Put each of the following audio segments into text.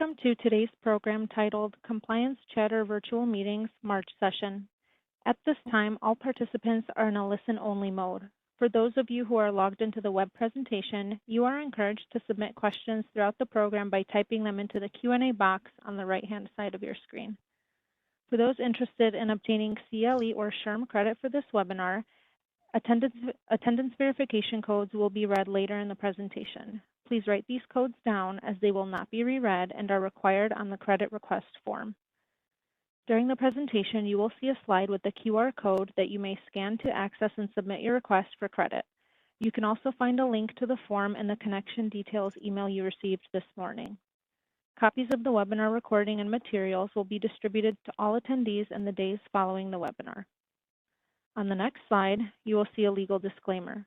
Welcome to today's program titled Compliance Chatter Virtual Meetings March Session. At this time, all participants are in a listen-only mode. For those of you who are logged into the web presentation, you are encouraged to submit questions throughout the program by typing them into the Q&A box on the right-hand side of your screen. For those interested in obtaining CLE or SHRM credit for this webinar, attendance verification codes will be read later in the presentation. Please write these codes down as they will not be reread and are required on the credit request form. During the presentation, you will see a slide with the QR code that you may scan to access and submit your request for credit. You can also find a link to the form in the connection details email you received this morning. Copies of the webinar recording and materials will be distributed to all attendees in the days following the webinar. On the next slide, you will see a legal disclaimer.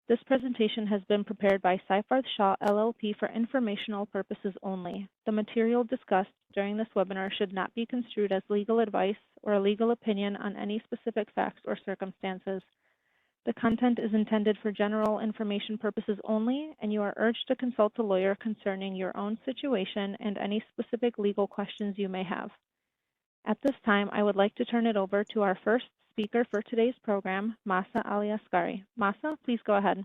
This presentation has been prepared by Seyfarth Shaw LLP for informational purposes only. The material discussed during this webinar should not be construed as legal advice or a legal opinion on any specific facts or circumstances. The content is intended for general information purposes only, and you are urged to consult a lawyer concerning your own situation and any specific legal questions you may have. At this time, I would like to turn it over to our first speaker for today's program, Masa Ali-Asghari. Masa, please go ahead.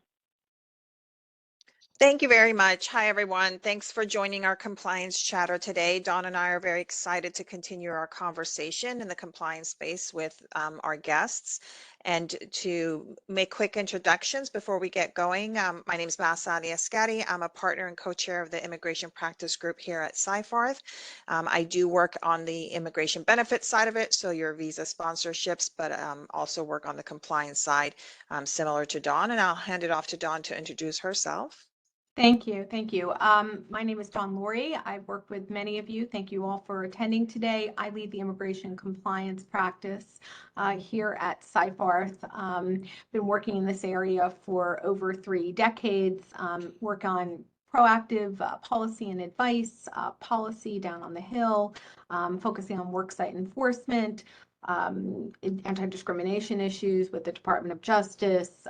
Thank you very much. Hi, everyone. Thanks for joining our compliance chatter today. Dawn and I are very excited to continue our conversation in the compliance space with our guests. And to make quick introductions before we get going, my name is Masa Ali-Asghari. I'm a partner and co-chair of the Immigration Practice Group here at Seyfarth. I do work on the immigration benefits side of it, so your visa sponsorships, but also work on the compliance side, similar to Dawn. And I'll hand it off to Dawn to introduce herself. Thank you. Thank you. My name is Dawn Laurie. I've worked with many of you. Thank you all for attending today. I lead the immigration compliance practice here at Seyfarth. Been working in this area for over 3 decades, work on proactive policy and advice, policy down on the Hill, focusing on worksite enforcement, anti-discrimination issues with the Department of Justice,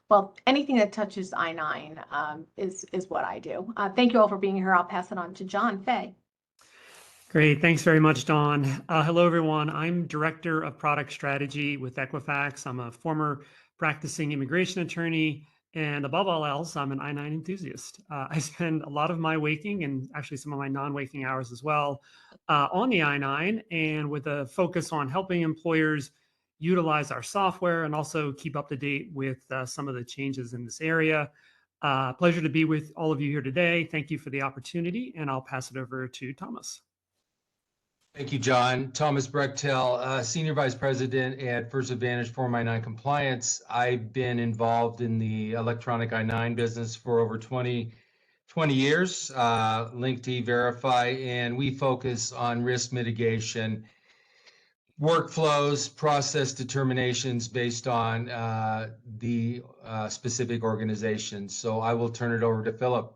well, anything that touches I-9 is what I do. Thank you all for being here. I'll pass it on to John Fay. Great. Thanks very much, Dawn. Hello, everyone. I'm Director of Product Strategy with Equifax. I'm a former practicing immigration attorney, and above all else, I'm an I-9 enthusiast. I spend a lot of my waking and actually some of my non-waking hours as well on the I-9, and with a focus on helping employers utilize our software and also keep up to date with some of the changes in this area. Pleasure to be with all of you here today. Thank you for the opportunity, and I'll pass it over to Thomas. Thank you, John. Thomas Brechtel, Senior Vice President at First Advantage Form I-9 Compliance. I've been involved in the electronic I-9 business for over 20 years, Linked E-Verify, and we focus on risk mitigation, workflows, process determinations based on the specific organization. So I will turn it over to Philip.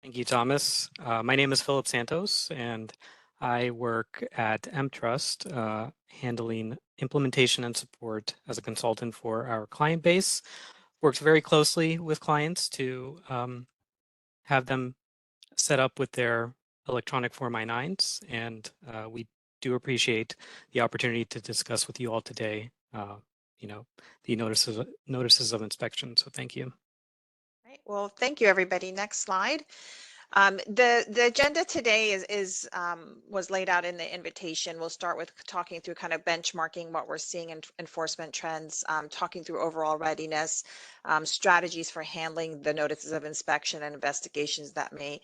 Thank you, Thomas. My name is Philip Santos, and I work at mTrust, handling implementation and support as a consultant for our client base. Works very closely with clients to have them set up with their electronic Form I-9s, and we do appreciate the opportunity to discuss with you all today, the notices of inspection. So thank you. Right. Well, thank you, everybody. Next slide. The agenda today was laid out in the invitation. We'll start with talking through kind of benchmarking what we're seeing in enforcement trends, talking through overall readiness, strategies for handling the notices of inspection and investigations that may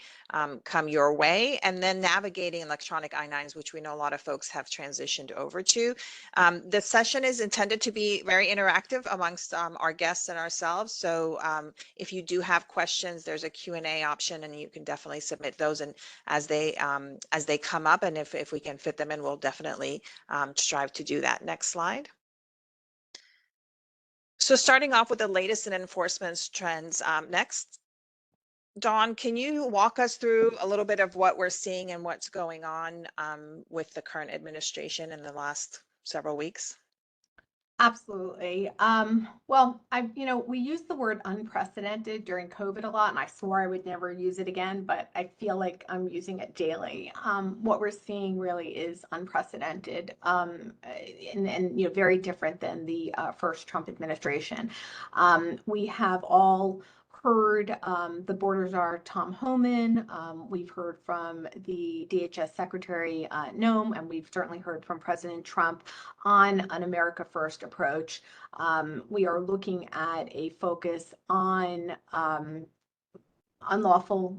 come your way, and then navigating electronic I-9s, which we know a lot of folks have transitioned over to. The session is intended to be very interactive amongst our guests and ourselves. So if you do have questions, there's a Q&A option, and you can definitely submit those, and as they come up, and if we can fit them in, we'll definitely strive to do that. Next slide. So starting off with the latest in enforcement trends. Next, Dawn, can you walk us through a little bit of what we're seeing and what's going on with the current administration in the last several weeks? Absolutely. Well, we used the word unprecedented during COVID a lot, and I swore I would never use it again, but I feel like I'm using it daily. What we're seeing really is unprecedented, and very different than the first Trump administration. We have all heard the border czar Tom Homan. We've heard from the DHS Secretary Noem, and we've certainly heard from President Trump on an America First approach. We are looking at a focus on unlawful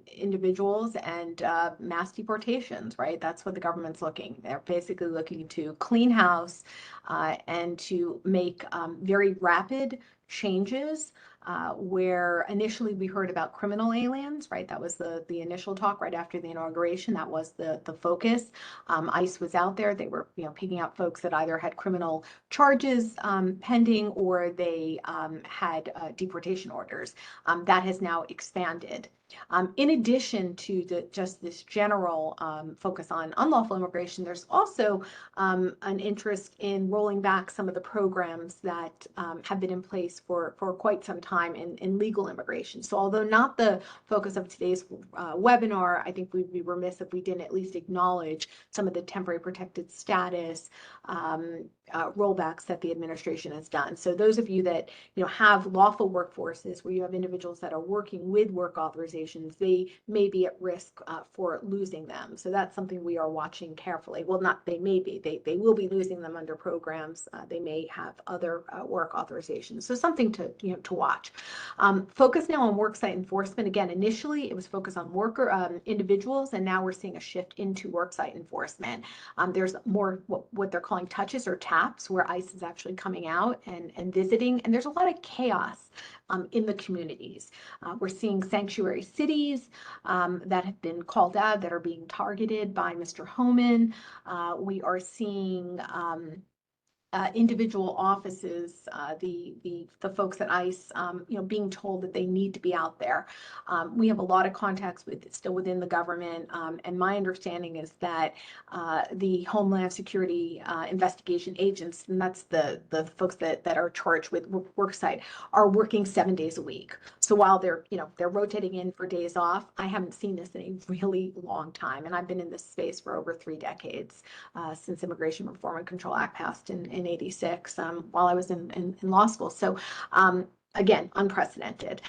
individuals and mass deportations, right? That's what the government's looking. They're basically looking to clean house and to make very rapid changes where initially we heard about criminal aliens, right? That was the initial talk right after the inauguration. That was the focus. ICE was out there. They were picking out folks that either had criminal charges pending or they had deportation orders. That has now expanded. In addition to just this general focus on unlawful immigration, there's also an interest in rolling back some of the programs that have been in place for quite some time in legal immigration. So although not the focus of today's webinar, I think we'd be remiss if we didn't at least acknowledge some of the temporary protected status rollbacks that the administration has done. So those of you that have lawful workforces where you have individuals that are working with work authorizations, they may be at risk for losing them. So that's something we are watching carefully. Well, not they may be, they will be losing them under programs. They may have other work authorizations. So something to watch. Focus now on worksite enforcement. Again, initially it was focused on worker individuals, and now we're seeing a shift into worksite enforcement. There's more what they're calling touches or taps, where ICE is actually coming out and visiting, and there's a lot of chaos in the communities. We're seeing sanctuary cities that have been called out, that are being targeted by Mr. Homan. We are seeing individual offices, the folks at ICE, being told that they need to be out there. We have a lot of contacts still within the government, and my understanding is that the Homeland Security investigation agents, and that's the folks that are charged with worksite, are working 7 days a week. So while they're rotating in for days off, I haven't seen this in a really long time, and I've been in this space for over 3 decades since Immigration Reform and Control Act passed in 86 while I was in law school. So again, unprecedented.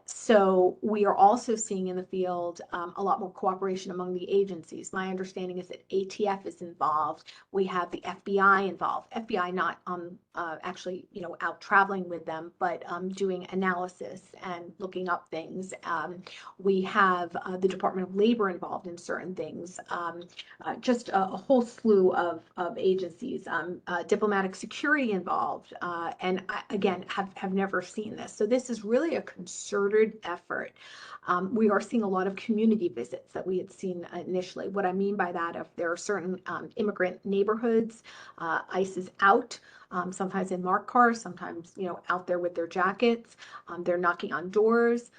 So we are also seeing in the field a lot more cooperation among the agencies. My understanding is that ATF is involved. We have the FBI involved. FBI not actually out traveling with them, but doing analysis and looking up things. We have the Department of Labor involved in certain things. Just a whole slew of agencies. Diplomatic security involved, and again have never seen this. So this is really a concerted effort. We are seeing a lot of community visits that we had seen initially. What I mean by that, if there are certain immigrant neighborhoods, ICE is out, sometimes in marked cars, sometimes out there with their jackets. They're knocking on doors.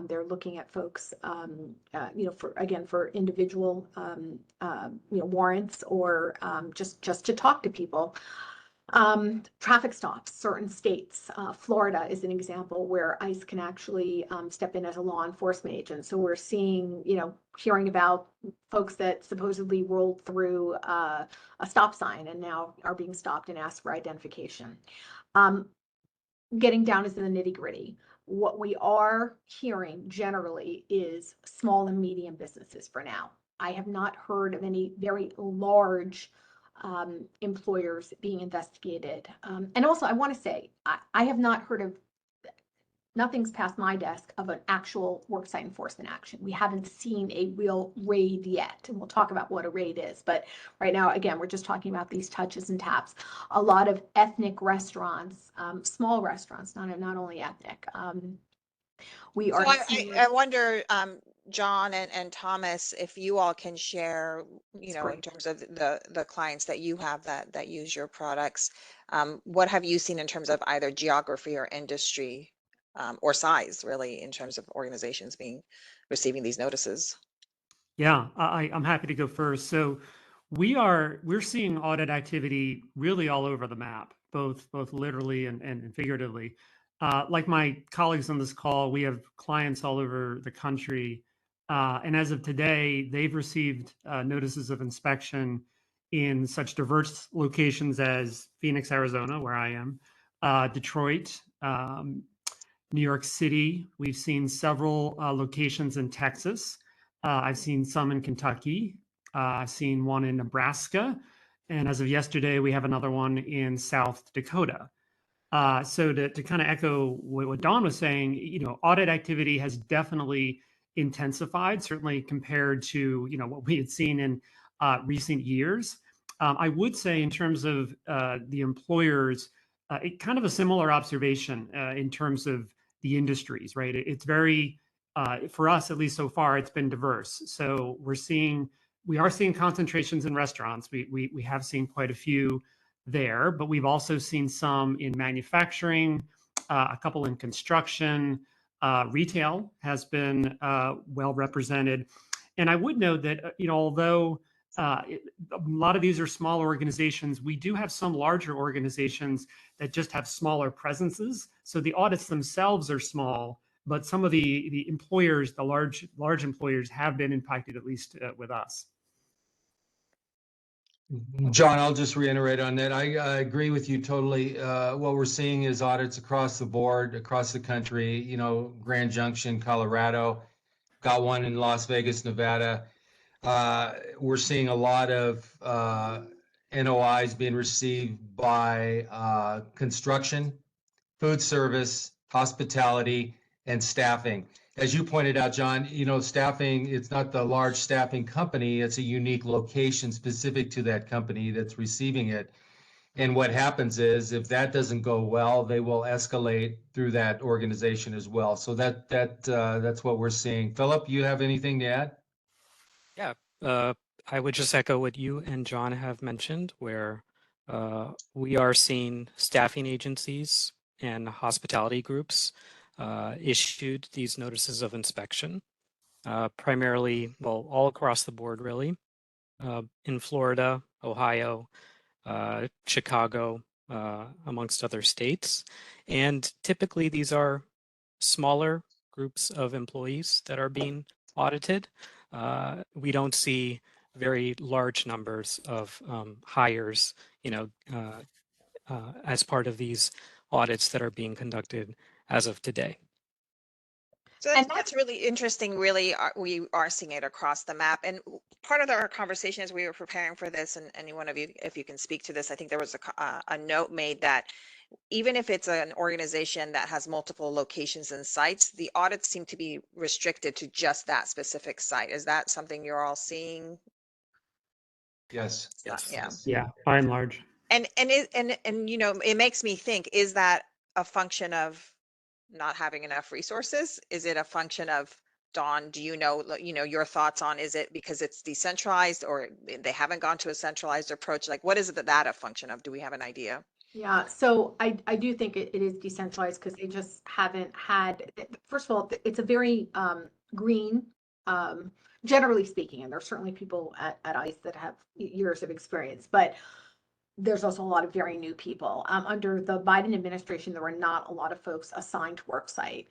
They're looking at folks, for individual warrants or just to talk to people. Traffic stops, certain states. Florida is an example where ICE can actually step in as a law enforcement agent. So we're seeing, hearing about folks that supposedly rolled through a stop sign and now are being stopped and asked for identification. Getting down into the nitty-gritty. What we are hearing generally is small and medium businesses for now. I have not heard of any very large employers being investigated. And also, I want to say, I have not heard of, nothing's passed my desk of an actual worksite enforcement action. We haven't seen a real raid yet, and we'll talk about what a raid is. But right now, again, we're just talking about these touches and taps. A lot of ethnic restaurants, small restaurants, not only ethnic. We are seeing. I wonder, John and Thomas, if you all can share, in terms of the clients that you have that use your products, what have you seen in terms of either geography or industry, or size, really, in terms of organizations receiving these notices? Yeah, I'm happy to go first. So we're seeing audit activity really all over the map. both literally and figuratively. Like my colleagues on this call, we have clients all over the country, and as of today, they've received notices of inspection in such diverse locations as Phoenix, Arizona, where I am, Detroit, New York City. We've seen several locations in Texas. I've seen some in Kentucky. I've seen one in Nebraska. And as of yesterday, we have another one in South Dakota. So to kind of echo what Dawn was saying, audit activity has definitely intensified, certainly compared to, what we had seen in recent years. I would say in terms of the employers, kind of a similar observation in terms of the industries, right? It's very, for us, at least so far, it's been diverse. So we are seeing concentrations in restaurants. We have seen quite a few there, but we've also seen some in manufacturing, a couple in construction, retail has been well represented. And I would note that, although a lot of these are small organizations, we do have some larger organizations that just have smaller presences. So the audits themselves are small, but some of the employers, the large employers, have been impacted, at least with us. John, I'll just reiterate on that. I agree with you totally. What we're seeing is audits across the board, across the country. Grand Junction, Colorado, got one in Las Vegas, Nevada. We're seeing a lot of NOIs being received by construction, food service, hospitality, and staffing. As you pointed out, John, staffing, it's not the large staffing company, it's a unique location specific to that company that's receiving it. And what happens is, if that doesn't go well, they will escalate through that organization as well. So that's what we're seeing. Philip, you have anything to add? Yeah, I would just echo what you and John have mentioned, where we are seeing staffing agencies and hospitality groups issued these notices of inspection, primarily, well, all across the board, really, in Florida, Ohio, Chicago, amongst other states. And typically, these are smaller groups of employees that are being audited. We don't see very large numbers of hires, as part of these audits that are being conducted as of today. So And that's really interesting. Really, we are seeing it across the map. And part of our conversation as we were preparing for this, and any one of you, if you can speak to this, I think there was a note made that even if it's an organization that has multiple locations and sites, the audits seem to be restricted to just that specific site. Is that something you're all seeing? Yes. Yeah. Yeah, by and large. And it makes me think, is that a function of not having enough resources? Is it a function of, Dawn, do you know your thoughts on, is it because it's decentralized, or they haven't gone to a centralized approach? Like, what is it that a function of? Do we have an idea? Yeah, so I do think it is decentralized because they just haven't had, first of all, it's a very green, generally speaking, and there's certainly people at ICE that have years of experience, but there's also a lot of very new people. Under the Biden administration, there were not a lot of folks assigned to worksite.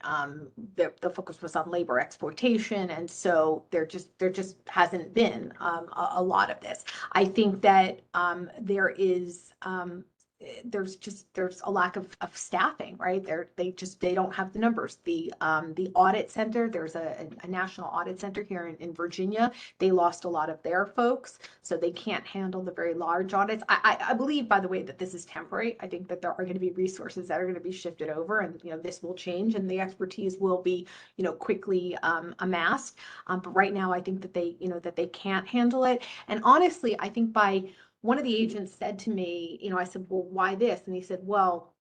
The focus was on labor exploitation, and so there just hasn't been a lot of this. I think that there's a lack of staffing, right? They don't have the numbers. The audit center, there's a national audit center here in Virginia. They lost a lot of their folks, so they can't handle the very large audits. I believe, by the way, that this is temporary. I think that there are going to be resources that are going to be shifted over, and this will change, and the expertise will be quickly amassed. But right now, I think that they can't handle it. And honestly, I think one of the agents said to me, I said, well, why this? And he said, well,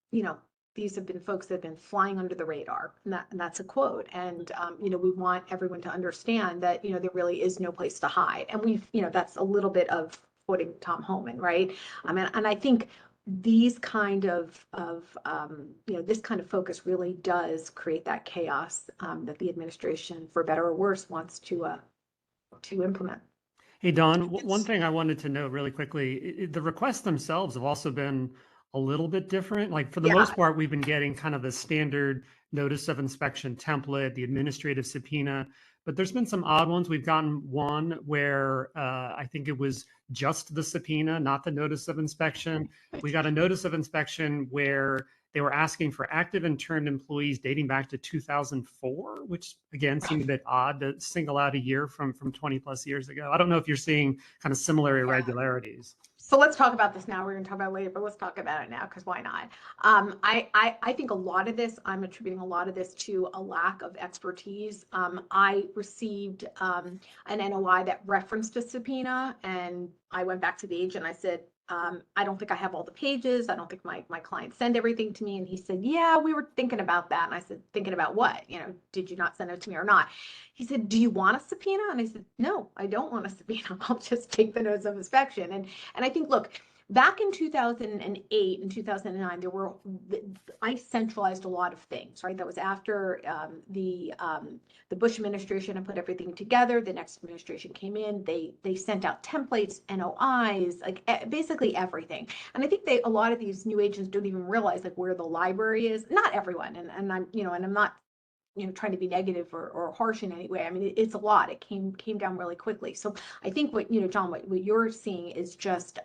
these have been folks that have been flying under the radar. And that's a quote. And, we want everyone to understand that, there really is no place to hide. And that's a little bit of quoting Tom Homan, right? And I think these kind of this kind of focus really does create that chaos that the administration, for better or worse, wants to implement. Hey, Dawn, one thing I wanted to note really quickly, the requests themselves have also been a little bit different. Like for the Yeah. most part, we've been getting kind of the standard notice of inspection template, the administrative subpoena, but there's been some odd ones. We've gotten one where I think it was just the subpoena, not the notice of inspection. We got a notice of inspection where they were asking for active and termed employees dating back to 2004, which again seemed a bit odd to single out a year from 20 plus years ago. I don't know if you're seeing kind of similar irregularities. So let's talk about this now. We're going to talk about it later, but let's talk about it now because why not? I think a lot of this, I'm attributing a lot of this to a lack of expertise. I received an NOI that referenced a subpoena, and I went back to the agent. I said, I don't think I have all the pages. I don't think my client sent everything to me. And he said, yeah, we were thinking about that. And I said, thinking about what? You know, did you not send it to me or not? He said, do you want a subpoena? And I said, no, I don't want a subpoena. I'll just take the notice of inspection. And I think, look, back in 2008 and 2009, I centralized a lot of things, right? That was after the Bush administration had put everything together. The next administration came in. They sent out templates, NOIs, like basically everything. And I think a lot of these new agents don't even realize like where the library is. Not everyone, and I'm and I'm not trying to be negative or harsh in any way. I mean, it's a lot. It came down really quickly. So I think what, John, what you're seeing is just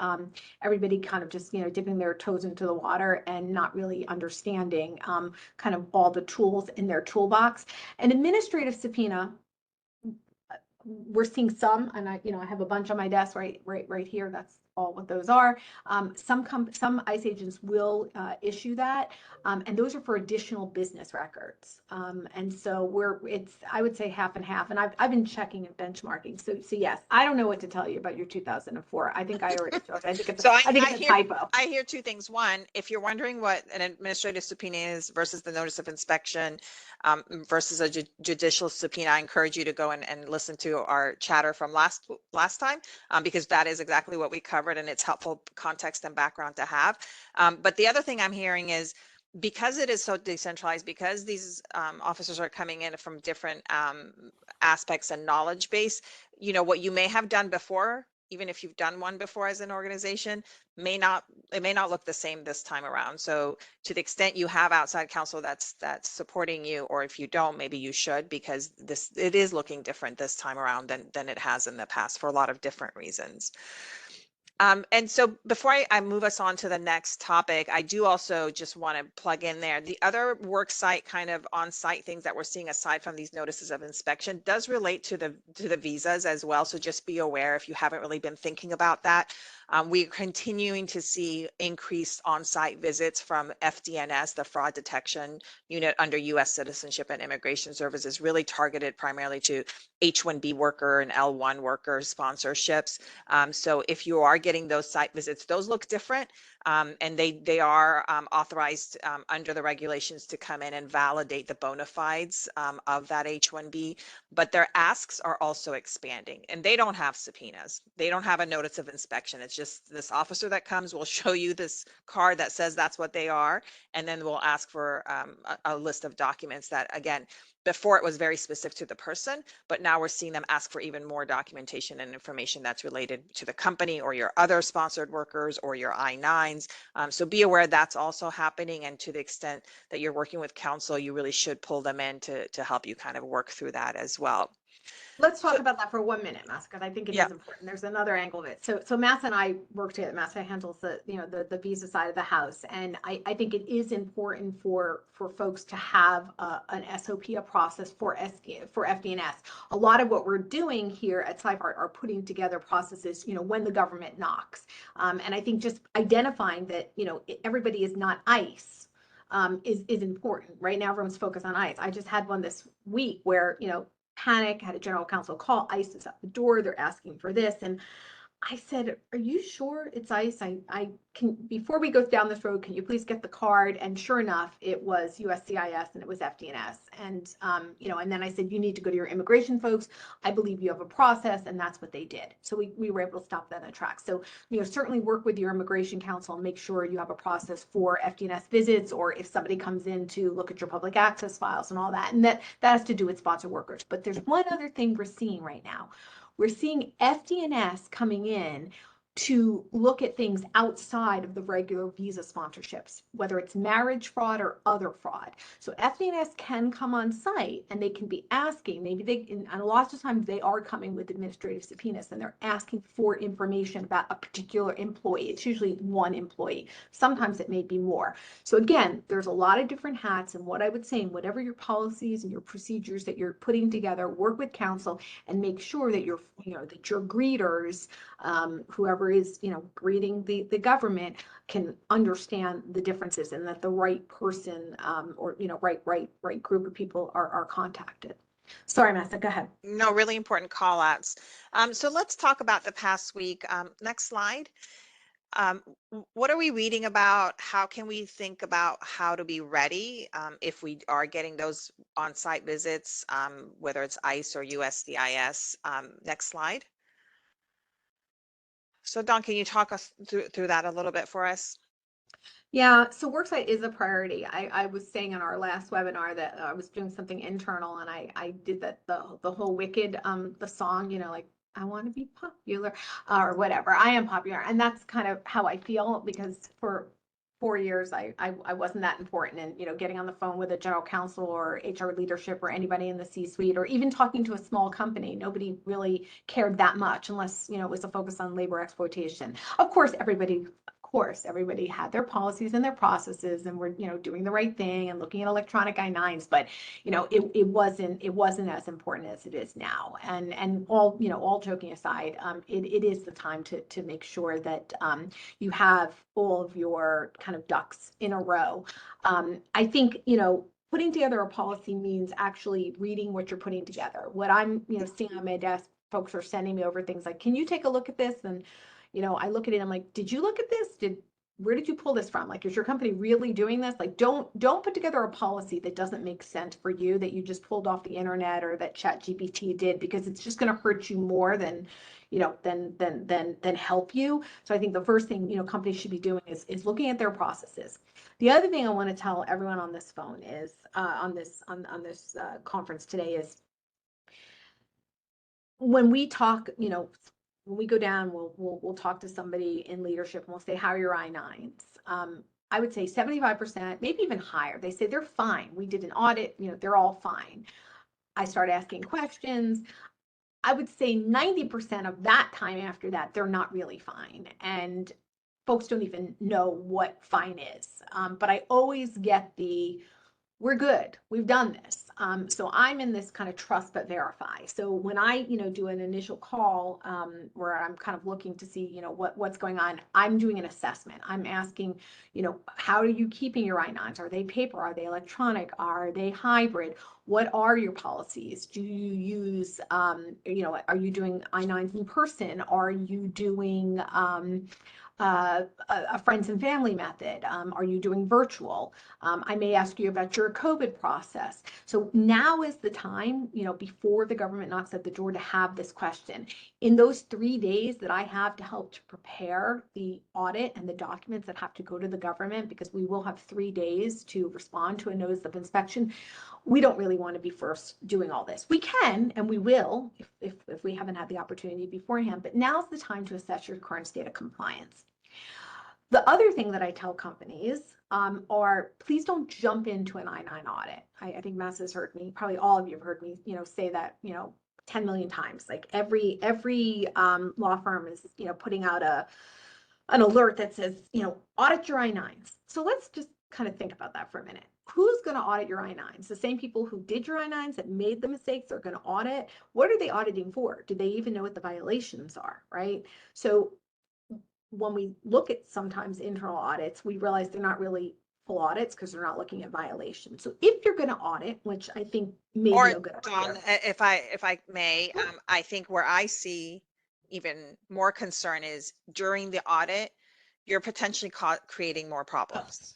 everybody kind of just, dipping their toes into the water and not really understanding kind of all the tools in their toolbox. An administrative subpoena, we're seeing some, and I have a bunch on my desk right here. That's all what those are. Some ICE agents will issue that, and those are for additional business records. And so I would say half and half. And I've been checking and benchmarking. So yes, I don't know what to tell you about your 2004. I think I already told you. I think it's a typo. I hear two things. One, if you're wondering what an administrative subpoena is versus the notice of inspection versus a judicial subpoena, I encourage you to go and listen to our chatter from last time because that is exactly what we covered, and it's helpful context and background to have. But the other thing I'm hearing is, because it is so decentralized, because these officers are coming in from different aspects and knowledge base, what you may have done before, even if you've done one before as an organization, it may not look the same this time around. So to the extent you have outside counsel that's supporting you, or if you don't, maybe you should, because it is looking different this time around than it has in the past for a lot of different reasons. And so before I move us on to the next topic, I do also just want to plug in there. The other work site kind of on-site things that we're seeing aside from these notices of inspection does relate to the visas as well. So just be aware if you haven't really been thinking about that. We're continuing to see increased on-site visits from FDNS, the Fraud Detection Unit under U.S. Citizenship and Immigration Services, really targeted primarily to H-1B worker and L-1 worker sponsorships. So if you are getting those site visits, those look different, and they are authorized under the regulations to come in and validate the bona fides of that H-1B, but their asks are also expanding, and they don't have subpoenas. They don't have a notice of inspection. It's just this officer that comes will show you this card that says that's what they are, and then we'll ask for a list of documents that, again, before it was very specific to the person, but now we're seeing them ask for even more documentation and information that's related to the company or your other sponsored workers or your I-9s. So be aware that's also happening, and to the extent that you're working with counsel, you really should pull them in to help you kind of work through that as well. Let's talk about that for 1 minute, Mas, because I think it is important. There's another angle of it. So Mas and I work together. Mas handles the visa side of the house, and I think it is important for folks to have an SOP, a process for FDNS. A lot of what we're doing here at Seyfarth are putting together processes, when the government knocks, and I think just identifying that everybody is not ICE. Is important. Right now, everyone's focused on ICE. I just had one this week where, panic, had a general counsel call, ICE is at the door, they're asking for this. And I said, are you sure it's ICE? I can, before we go down this road, can you please get the card? And sure enough, it was USCIS and it was FDNS. And, and then I said, you need to go to your immigration folks. I believe you have a process, and that's what they did. So we were able to stop that in the tracks. So, certainly work with your immigration counsel and make sure you have a process for FDNS visits, or if somebody comes in to look at your public access files and all that. And that has to do with sponsored workers. But there's one other thing we're seeing right now. We're seeing FDNS coming in to look at things outside of the regular visa sponsorships, whether it's marriage fraud or other fraud. So FDNS can come on site and they can be asking, maybe they, and a lot of times they are coming with administrative subpoenas and they're asking for information about a particular employee. It's usually one employee. Sometimes it may be more. So again, there's a lot of different hats, and what I would say, in whatever your policies and your procedures that you're putting together, work with counsel and make sure that your, that your greeters, whoever is, greeting the government, can understand the differences and that the right person, or, right group of people are contacted. Sorry, Massa, go ahead. No, really important call outs. So let's talk about the past week. Next slide. What are we reading about? How can we think about how to be ready if we are getting those on-site visits, whether it's ICE or USCIS? Next slide. So Dawn, can you talk us through that a little bit for us? Yeah, so worksite is a priority. I was saying in our last webinar that I was doing something internal, and I did that the whole Wicked the song, like I want to be popular or whatever. I am popular, and that's kind of how I feel, because for 4 years I wasn't that important, and getting on the phone with a general counsel or HR leadership or anybody in the C-suite, or even talking to a small company, nobody really cared that much unless it was a focus on labor exploitation. Of course everybody had their policies and their processes, and we're doing the right thing and looking at electronic I-9s, but it wasn't as important as it is now. And all joking aside, it is the time to make sure that you have all of your kind of ducks in a row. I think putting together a policy means actually reading what you're putting together. What I'm seeing on my desk, folks are sending me over things like, can you take a look at this? And I look at it, I'm like, did you look at this? Where did you pull this from? Like, is your company really doing this? Like, don't put together a policy that doesn't make sense for you, that you just pulled off the internet or that ChatGPT did, because it's just going to hurt you more than help you. So I think the first thing companies should be doing is looking at their processes. The other thing I want to tell everyone on this phone is on this conference today is, when we talk, when we go down, we'll talk to somebody in leadership and we'll say, how are your I-9s? I would say 75%, maybe even higher. They say they're fine. We did an audit, they're all fine. I start asking questions. I would say 90% of that time after that, they're not really fine. And folks don't even know what fine is. But I always get we're good, we've done this. So I'm in this kind of trust but verify. So when I, do an initial call where I'm kind of looking to see, what's going on, I'm doing an assessment. I'm asking, how are you keeping your I-9s? Are they paper? Are they electronic? Are they hybrid? What are your policies? Do you use, are you doing I-9s in person? Are you doing a friends and family method? Are you doing virtual? I may ask you about your COVID process. So now is the time, before the government knocks at the door, to have this question. In those 3 days that I have to help to prepare the audit and the documents that have to go to the government, because we will have 3 days to respond to a notice of inspection, we don't really want to be first doing all this. We can, and we will, if we haven't had the opportunity beforehand, but now's the time to assess your current state of compliance. The other thing that I tell companies are, please don't jump into an I-9 audit. I think Mass has heard me, probably all of you have heard me, say that, 10 million times. Like every law firm is, putting out an alert that says, audit your I-9s. So let's just kind of think about that for a minute. Who's going to audit your I-9s? The same people who did your I-9s, that made the mistakes, are going to audit. What are they auditing for? Do they even know what the violations are, right? So when we look at sometimes internal audits, we realize they're not really full audits because they're not looking at violations. So if you're going to audit, which I think maybe a good idea. If I may, I think where I see even more concern is during the audit, you're potentially creating more problems.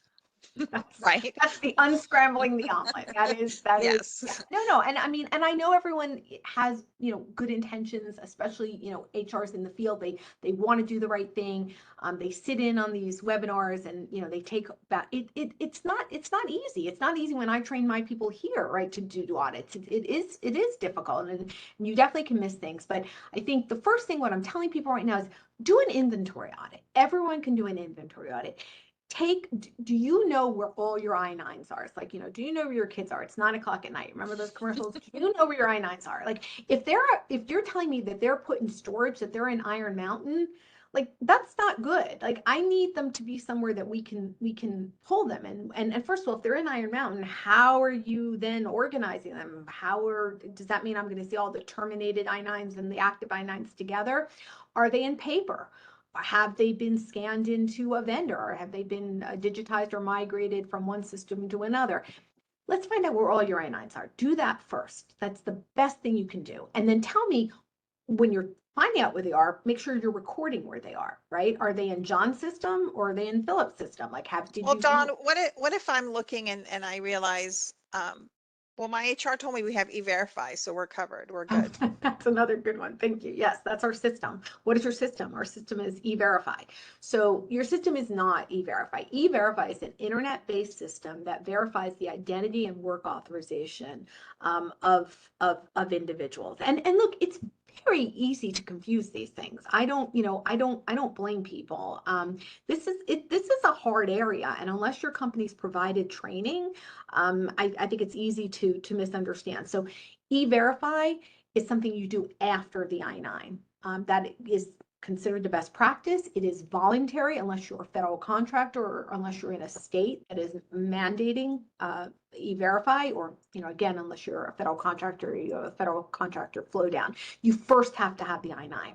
Right? That's the unscrambling the omelet. That is, Yes. yeah. No. And I mean, and I know everyone has, good intentions, especially, HRs in the field. They want to do the right thing. They sit in on these webinars and, they take that. It's not easy. It's not easy when I train my people here, right, to do audits. It is difficult, and you definitely can miss things. But I think the first thing, what I'm telling people right now is do an inventory audit. Everyone can do an inventory audit. Do you know where all your I-9s are? It's like, do you know where your kids are? It's 9 o'clock at night. Remember those commercials? Do you know where your I-9s are? Like, if you're telling me that they're put in storage, that they're in Iron Mountain, like, that's not good. Like, I need them to be somewhere that we can pull them. And first of all, if they're in Iron Mountain, how are you then organizing them? Does that mean I'm going to see all the terminated I-9s and the active I-9s together? Are they in paper? Have they been scanned into a vendor, or have they been digitized or migrated from one system to another? Let's find out where all your I-9s are. Do that first. That's the best thing you can do. And then tell me, when you're finding out where they are, make sure you're recording where they are, right? Are they in John's system or are they in Philip's system? Like, Well, Dawn, what if I'm looking and I realize, well, my HR told me we have E-Verify, so we're covered. We're good. That's another good one. Thank you. Yes, that's our system. What is your system? Our system is E-Verify. So your system is not E-Verify. E-Verify is an internet-based system that verifies the identity and work authorization of individuals. And look, it's very easy to confuse these things. I don't blame people. This is a hard area, and unless your company's provided training, I think it's easy to misunderstand. So E-Verify is something you do after the I-9. That is considered the best practice. It is voluntary unless you're a federal contractor or unless you're in a state that is mandating E-Verify, or, again, unless you're a federal contractor, you have a federal contractor flow down. You first have to have the I-9.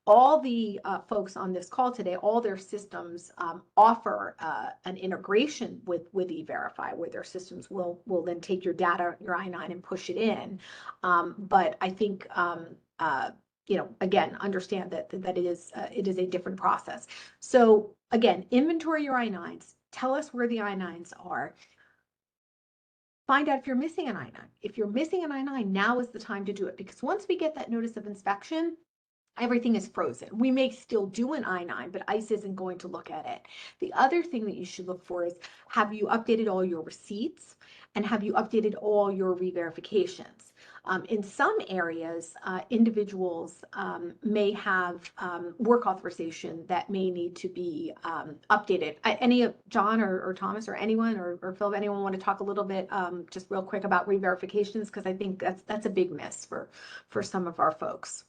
All the folks on this call today, all their systems offer an integration with E-Verify, where their systems will then take your data, your I-9, and push it in. But I think, again, understand that it is a different process. So again, inventory your I-9s. Tell us where the I-9s are. Find out if you're missing an I-9. If you're missing an I-9, now is the time to do it, because once we get that notice of inspection, everything is frozen. We may still do an I-9, but ICE isn't going to look at it. The other thing that you should look for is, have you updated all your receipts, and have you updated all your re-verifications? In some areas, individuals may have work authorization that may need to be updated. Any of John or Thomas or anyone or Phil, anyone want to talk a little bit just real quick about re-verifications? Because I think that's a big miss for some of our folks.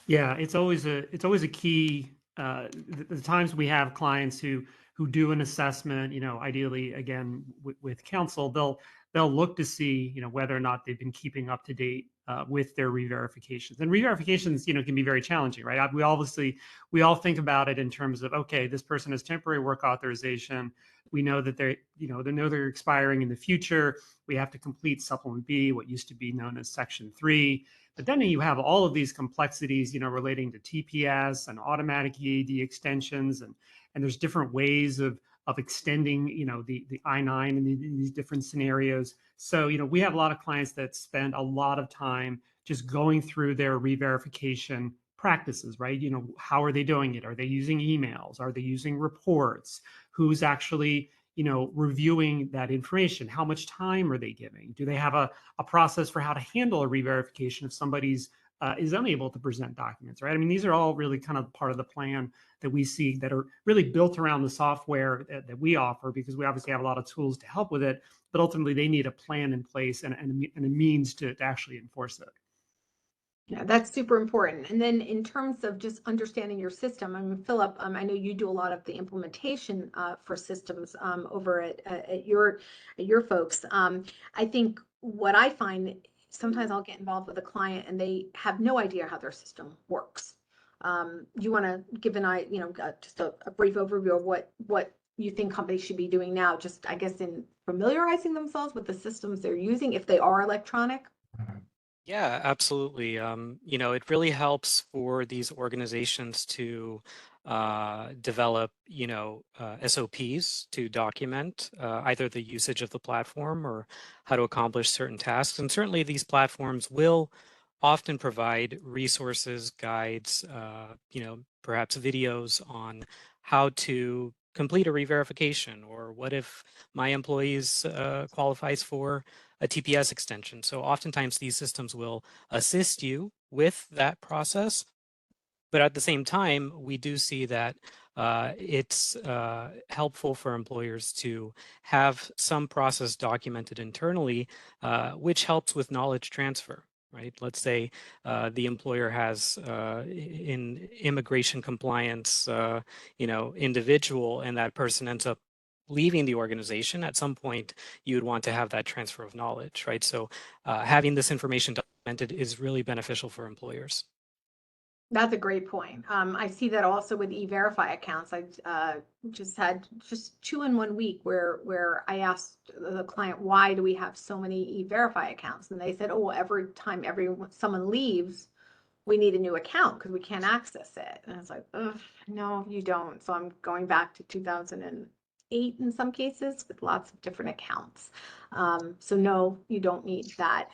Yeah, it's always a key. The times we have clients who do an assessment, ideally again with counsel, they'll look to see whether or not they've been keeping up to date with their re-verifications. And re-verifications can be very challenging, right? We all think about it in terms of, okay, this person has temporary work authorization. We know that they're expiring in the future. We have to complete Supplement B, what used to be known as Section 3. But then you have all of these complexities, relating to TPS and automatic EAD extensions, and there's different ways of extending, the I-9 in these different scenarios. So, we have a lot of clients that spend a lot of time just going through their re-verification practices, right? How are they doing it? Are they using emails? Are they using reports? Who's actually reviewing that information? How much time are they giving? Do they have a process for how to handle a re-verification if somebody's is unable to present documents, right? I mean, these are all really kind of part of the plan that we see that are really built around the software that we offer, because we obviously have a lot of tools to help with it, but ultimately they need a plan in place and a means to actually enforce it. Yeah, that's super important. And then in terms of just understanding your system, I mean, Philip, I know you do a lot of the implementation for systems over at your folks. I think what I find, sometimes I'll get involved with a client and they have no idea how their system works. You want to give just a brief overview of what you think companies should be doing now, just I guess in familiarizing themselves with the systems they're using if they are electronic? Yeah, absolutely. It really helps for these organizations to develop, SOPs to document either the usage of the platform or how to accomplish certain tasks. And certainly these platforms will often provide resources, guides, perhaps videos on how to complete a re-verification, or what if my employees qualifies for a TPS extension. So oftentimes these systems will assist you with that process. But at the same time, we do see that it's helpful for employers to have some process documented internally, which helps with knowledge transfer. Right. Let's say the employer has in immigration compliance, individual, and that person ends up leaving the organization. At some point, you would want to have that transfer of knowledge, right? So having this information documented is really beneficial for employers. That's a great point. I see that also with E-Verify accounts. I just had 2 in 1 week where I asked the client, why do we have so many E-Verify accounts? And they said, oh, every time someone leaves, we need a new account because we can't access it. And I was like, no, you don't. So I'm going back to 2008 in some cases with lots of different accounts. So no, you don't need that.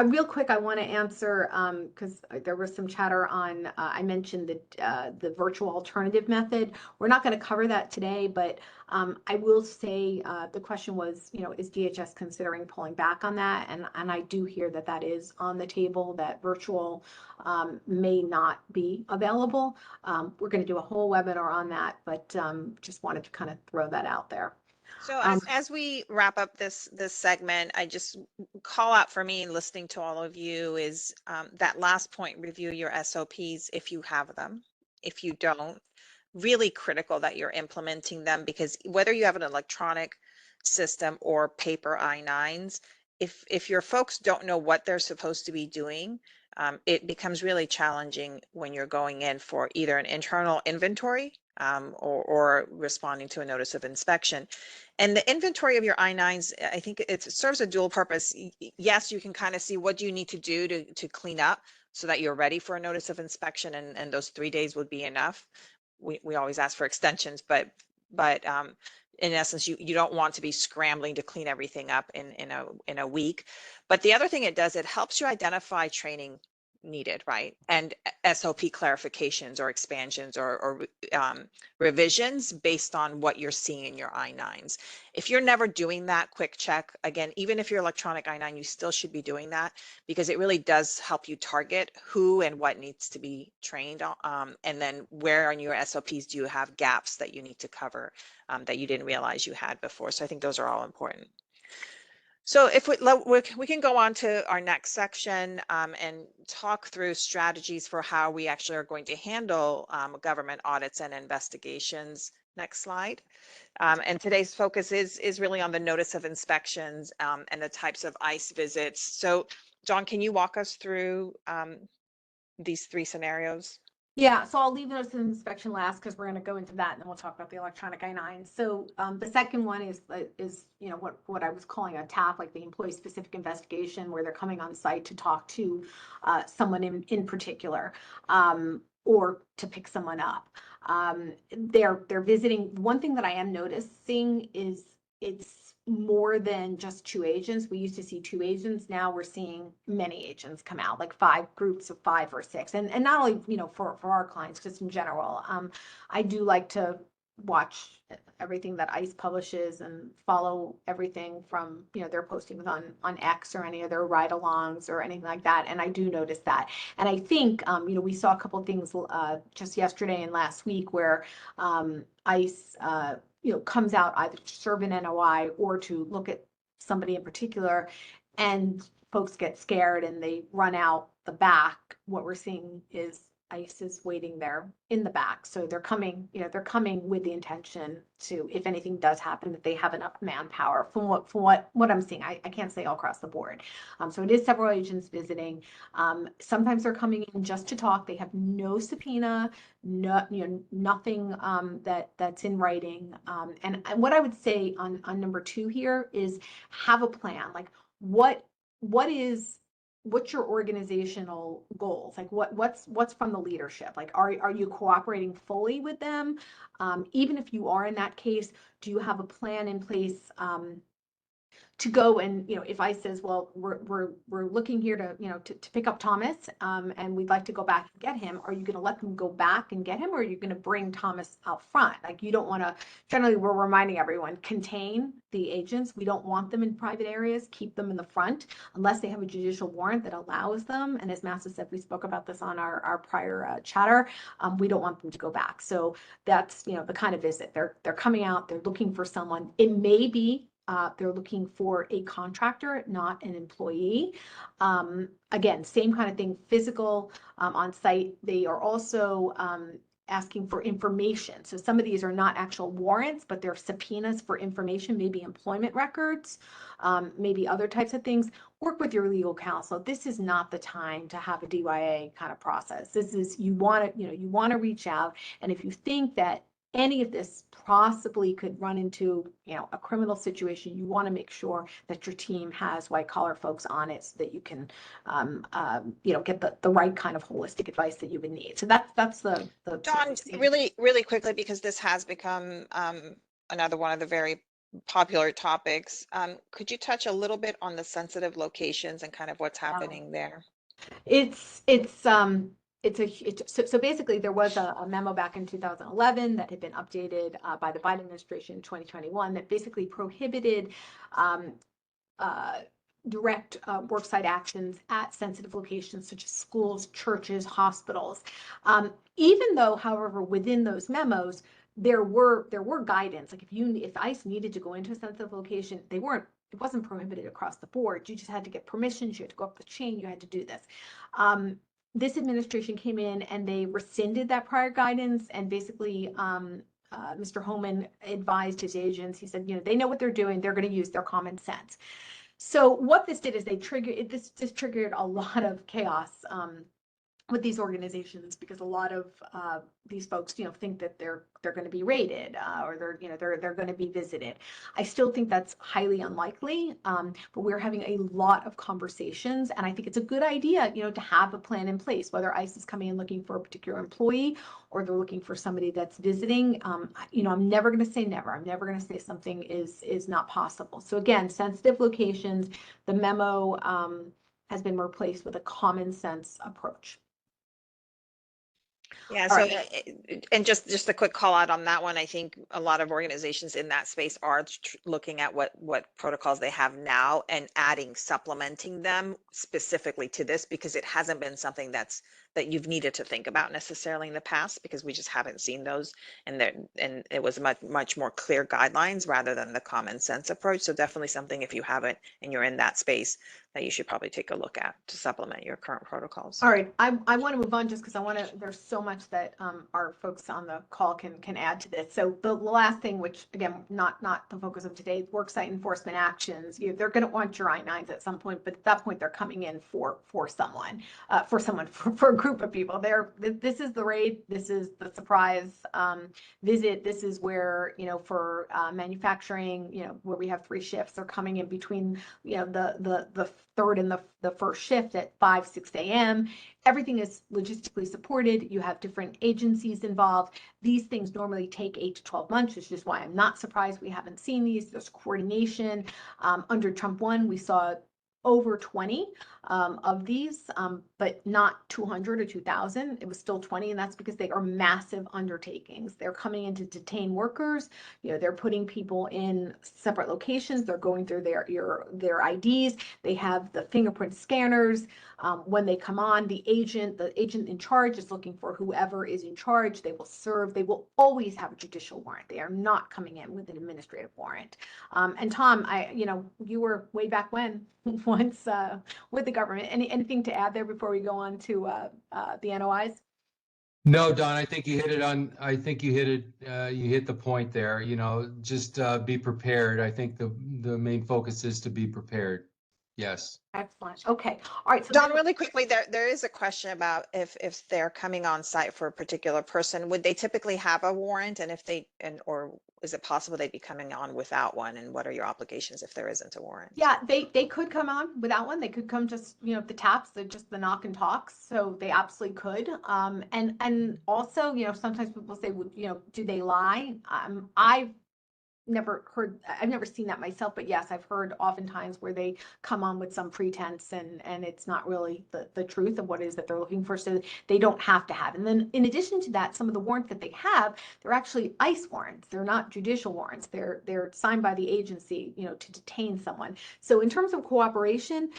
Real quick, I want to answer because there was some chatter on, I mentioned the virtual alternative method. We're not going to cover that today, but I will say the question was, is DHS considering pulling back on that? And I do hear that that is on the table, that virtual may not be available. We're going to do a whole webinar on that, but just wanted to kind of throw that out there. So as we wrap up this segment, I just call out for me listening to all of you is that last point: review your SOPs if you have them. If you don't, really critical that you're implementing them, because whether you have an electronic system or paper I-9s, if your folks don't know what they're supposed to be doing, it becomes really challenging when you're going in for either an internal inventory or responding to a notice of inspection. And the inventory of your I-9s, I think it serves a dual purpose. Yes, you can kind of see what do you need to do to clean up so that you're ready for a notice of inspection, and those 3 days would be enough. We always ask for extensions, but in essence, you don't want to be scrambling to clean everything up in a week. But the other thing it does, it helps you identify training needed, right? And SOP clarifications or expansions or revisions based on what you're seeing in your I-9s. If you're never doing that quick check, again, even if you're electronic I-9, you still should be doing that, because it really does help you target who and what needs to be trained on, and then where on your SOPs do you have gaps that you need to cover that you didn't realize you had before. So I think those are all important. So if we can go on to our next section and talk through strategies for how we actually are going to handle government audits and investigations. Next slide. And today's focus is really on the notice of inspections and the types of ICE visits. So John, can you walk us through these 3 scenarios? Yeah, so I'll leave notice of inspection last because we're going to go into that, and then we'll talk about the electronic I-9. So the second one is what I was calling a TAP, like the employee-specific investigation, where they're coming on site to talk to someone in particular, or to pick someone up. They're visiting. One thing that I am noticing is it's more than just 2 agents. We used to see 2 agents. Now we're seeing many agents come out, like 5 groups of 5 or 6. And not only, for our clients, just in general. I do like to watch everything that ICE publishes and follow everything from, their postings on X or any of their ride-alongs or anything like that. And I do notice that. And I think, we saw a couple of things just yesterday and last week where ICE, comes out either to serve an NOI or to look at somebody in particular, and folks get scared and they run out the back. What we're seeing is ICE is waiting there in the back. So they're coming with the intention to, if anything does happen, that they have enough manpower from what I'm seeing. I can't say all across the board. So it is several agents visiting. Sometimes they're coming in just to talk. They have no subpoena, nothing that's in writing. And what I would say on number 2 here is have a plan. Like what is what's your organizational goals? Like what's from the leadership? Like, are you cooperating fully with them? Even if you are in that case, do you have a plan in place? To go and, if ICE says, well, we're looking here to, to pick up Thomas, and we'd like to go back and get him, are you going to let them go back and get him, or are you going to bring Thomas out front? Like, you don't want to, generally, we're reminding everyone, contain the agents. We don't want them in private areas, keep them in the front, unless they have a judicial warrant that allows them. And as Massa said, we spoke about this on our prior chatter, we don't want them to go back. So that's, the kind of visit. They're coming out, they're looking for someone. It may be they're looking for a contractor, not an employee. Again, same kind of thing, physical on site. They are also asking for information. So some of these are not actual warrants, but they're subpoenas for information, maybe employment records, maybe other types of things. Work with your legal counsel. This is not the time to have a DYA kind of process. This is, you want to reach out. And if you think that any of this possibly could run into, a criminal situation, you want to make sure that your team has white collar folks on it so that you can, get the right kind of holistic advice that you would need. So that's the Dawn, really quickly, because this has become another one of the very popular topics. Could you touch a little bit on the sensitive locations and kind of what's happening there? So basically there was a memo back in 2011 that had been updated by the Biden administration in 2021 that basically prohibited direct worksite actions at sensitive locations such as schools, churches, hospitals. Even though, however, within those memos, there were guidance. Like if ICE needed to go into a sensitive location, it wasn't prohibited across the board. You just had to get permissions. You had to go up the chain. You had to do this. This administration came in and they rescinded that prior guidance, and basically Mr. Homan advised his agents. He said, they know what they're doing. They're going to use their common sense. So what this did is this triggered a lot of chaos with these organizations, because a lot of these folks, think that they're going to be raided or they're going to be visited. I still think that's highly unlikely, but we're having a lot of conversations, and I think it's a good idea, to have a plan in place, whether ICE is coming in looking for a particular employee or they're looking for somebody that's visiting. I'm never going to say never. I'm never going to say something is not possible. So again, sensitive locations, the memo has been replaced with a common sense approach. Yeah, so and just a quick call out on that one. I think a lot of organizations in that space are looking at what protocols they have now and supplementing them specifically to this, because it hasn't been something that you've needed to think about necessarily in the past, because we just haven't seen those, and it was much more clear guidelines rather than the common sense approach. So definitely something, if you haven't and you're in that space, that you should probably take a look at to supplement your current protocols. All right, I want to move on just because there's so much that our folks on the call can add to this. So the last thing, which again, not the focus of today, worksite enforcement actions. They're going to want your I-9s at some point, but at that point they're coming in for a group of people. This is the raid, this is the surprise visit. This is where, for manufacturing, where we have 3 shifts, they're coming in between, the third and the first shift at 5-6 a.m. Everything is logistically supported. You have different agencies involved. These things normally take 8 to 12 months, which is why I'm not surprised we haven't seen these. There's coordination. Under Trump 1, we saw over 20 of these, but not 200 or 2,000. It was still 20, and that's because they are massive undertakings. They're coming in to detain workers. They're putting people in separate locations. They're going through their IDs. They have the fingerprint scanners. When they come on, the agent in charge is looking for whoever is in charge. They will serve. They will always have a judicial warrant. They are not coming in with an administrative warrant. And Tom, you were way back when once with the government. Anything to add there before we go on to the NOIs? No, Don, I think you hit it. You hit the point there. Just be prepared. I think the main focus is to be prepared. Yes. Excellent. Okay. All right. So Don, then, really quickly, there is a question about if they're coming on site for a particular person, would they typically have a warrant? And if they, or is it possible they'd be coming on without one? And what are your obligations if there isn't a warrant? yeah, they could come on without one. They could come just, the taps, just the knock and talks. So they absolutely could. And also, sometimes people say, do they lie? I've never seen that myself, but yes, I've heard oftentimes where they come on with some pretense and it's not really the truth of what it is that they're looking for. So they don't have to have. And then in addition to that, some of the warrants that they have, they're actually ICE warrants. They're not judicial warrants. They're signed by the agency, to detain someone. So in terms of cooperation,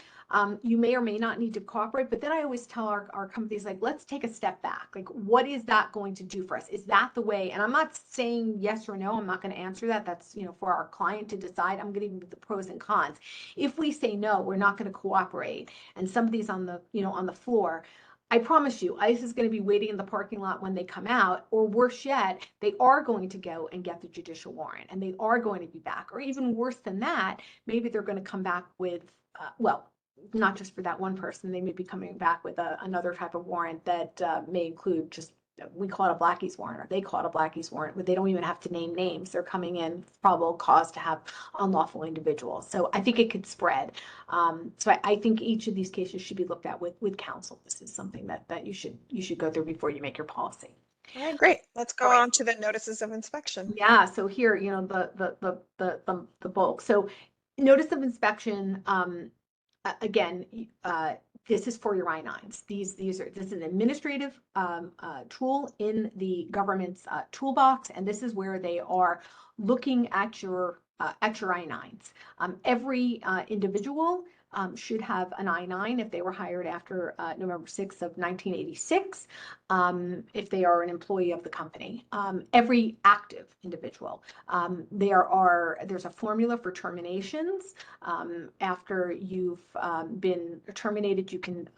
you may or may not need to cooperate, but then I always tell our companies, like, let's take a step back. Like, what is that going to do for us? Is that the way? And I'm not saying yes or no. I'm not going to answer that. That's, for our client to decide. I'm going to give the pros and cons. If we say no, we're not going to cooperate, and somebody's on the, on the floor, I promise you, ICE is going to be waiting in the parking lot when they come out, or worse yet, they are going to go and get the judicial warrant and they are going to be back. Or even worse than that, maybe they're going to come back with, not just for that one person, they may be coming back with another type of warrant that may include just, we call it a Blackie's warrant, or they call it a Blackie's warrant, but they don't even have to name names. They're coming in probable cause to have unlawful individuals. So I think it could spread. So I think each of these cases should be looked at with counsel. This is something that you should go through before you make your policy. All right, great. Let's go on to the notices of inspection. Yeah. So here, the bulk. So notice of inspection. Again, this is for your I-9s. This is an administrative tool in the government's toolbox, and this is where they are looking at your I-9s. Every individual should have an I-9 if they were hired after November 6th of 1986, if they are an employee of the company. Every active individual. There's a formula for terminations. After you've been terminated, you can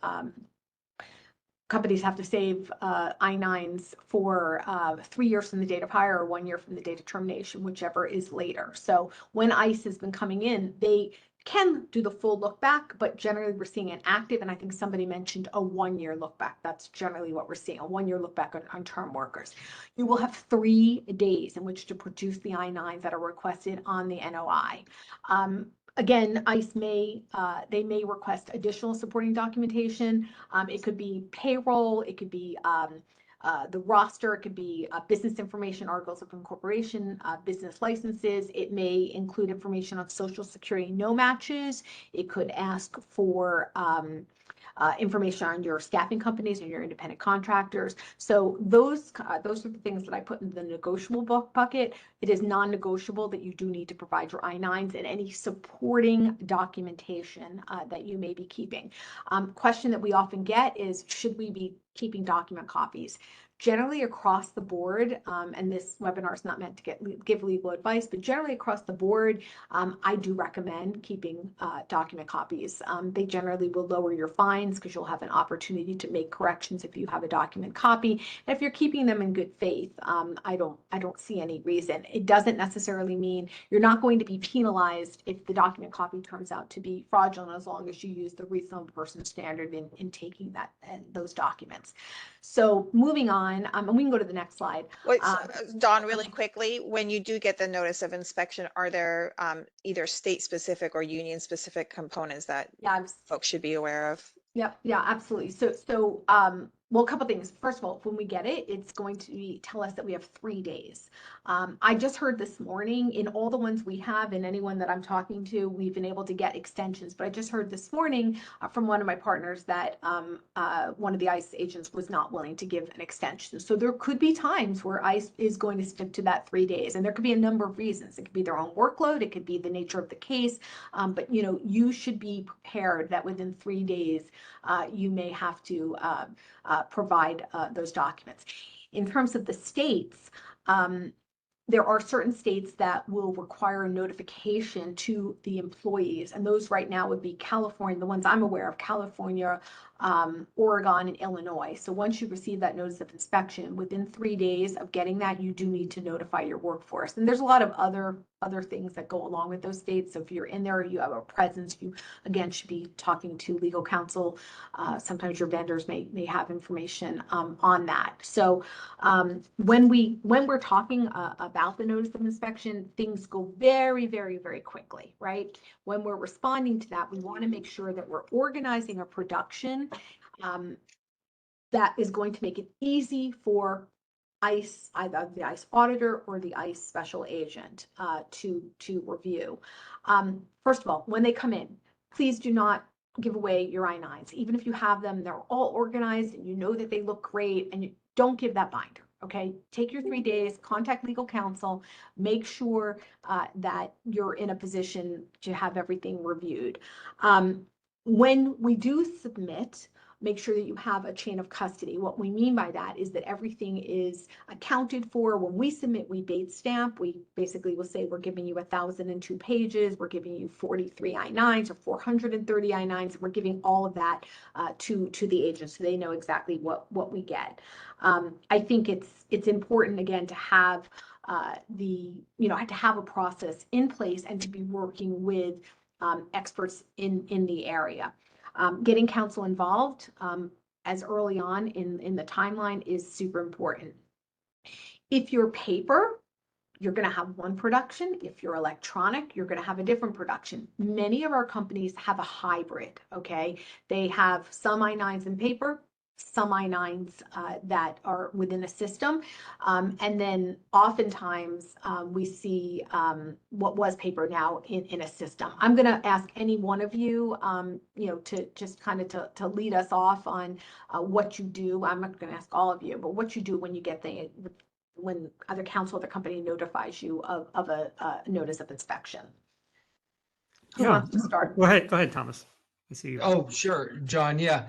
companies have to save I-9s for 3 years from the date of hire or 1 year from the date of termination, whichever is later. So when ICE has been coming in, they can do the full look back, but generally we're seeing an active, and I think somebody mentioned a 1 year look back. That's generally what we're seeing, a 1 year look back on term workers. You will have 3 days in which to produce the I-9s that are requested on the NOI. Again, ICE may request additional supporting documentation. It could be payroll, it could be the roster, it could be business information, articles of incorporation, business licenses. It may include information on Social Security no matches. It could ask for information on your staffing companies and your independent contractors. So those are the things that I put in the negotiable bucket. It is non-negotiable that you do need to provide your I-9s and any supporting documentation that you may be keeping. Question that we often get is, should we be keeping document copies? Generally across the board, and this webinar is not meant to give legal advice, but generally across the board, I do recommend keeping document copies. They generally will lower your fines because you'll have an opportunity to make corrections if you have a document copy. And if you're keeping them in good faith, I don't see any reason. It doesn't necessarily mean you're not going to be penalized if the document copy turns out to be fraudulent, as long as you use the reasonable person standard in taking those documents. So moving on, and we can go to the next slide. Wait, Dawn, really quickly, when you do get the notice of inspection, are there either state-specific or union-specific components that folks should be aware of? Yeah, absolutely. So, well, a couple things. First of all, when we get it, it's going to tell us that we have 3 days. I just heard this morning, in all the ones we have, and anyone that I'm talking to, we've been able to get extensions. But I just heard this morning from one of my partners that one of the ICE agents was not willing to give an extension. So there could be times where ICE is going to stick to that 3 days, and there could be a number of reasons. It could be their own workload, it could be the nature of the case, but you should be prepared that within 3 days you may have to provide those documents. In terms of the states, there are certain states that will require a notification to the employees, and those right now would be California, the ones I'm aware of: California, Oregon, and Illinois. So once you receive that notice of inspection, within 3 days of getting that, you do need to notify your workforce. And there's a lot of other things that go along with those states. So if you're in there, you have a presence, you again should be talking to legal counsel. Sometimes your vendors may have information on that. So when we're talking about the notice of inspection, things go very, very, very quickly, right? When we're responding to that, we want to make sure that we're organizing a production that is going to make it easy for ICE, either the ICE auditor or the ICE special agent to review. First of all, when they come in, please do not give away your I-9s. Even if you have them, they're all organized and you know that they look great, and you don't give that binder. Okay, take your 3 days, contact legal counsel, make sure that you're in a position to have everything reviewed. When we do submit, make sure that you have a chain of custody. What we mean by that is that everything is accounted for. When we submit, we date stamp. We basically will say we're giving you 1,002 pages, we're giving you 43 I-9s or 430 I-9s. We're giving all of that to the agents so they know exactly what we get. I think it's important, again, to have to have a process in place and to be working with experts in the area. Getting counsel involved as early on in the timeline is super important. If you're paper, you're going to have one production. If you're electronic, you're going to have a different production. Many of our companies have a hybrid, okay? They have some I-9s in paper, some I-9s that are within a system. And then oftentimes we see what was paper now in a system. I'm going to ask any one of you, to just kind of to lead us off on what you do. I'm not going to ask all of you, but what you do when you get when other counsel of the company notifies you of a notice of inspection. Who wants to start? Go ahead, Thomas. I see you. Oh, sure, John. Yeah.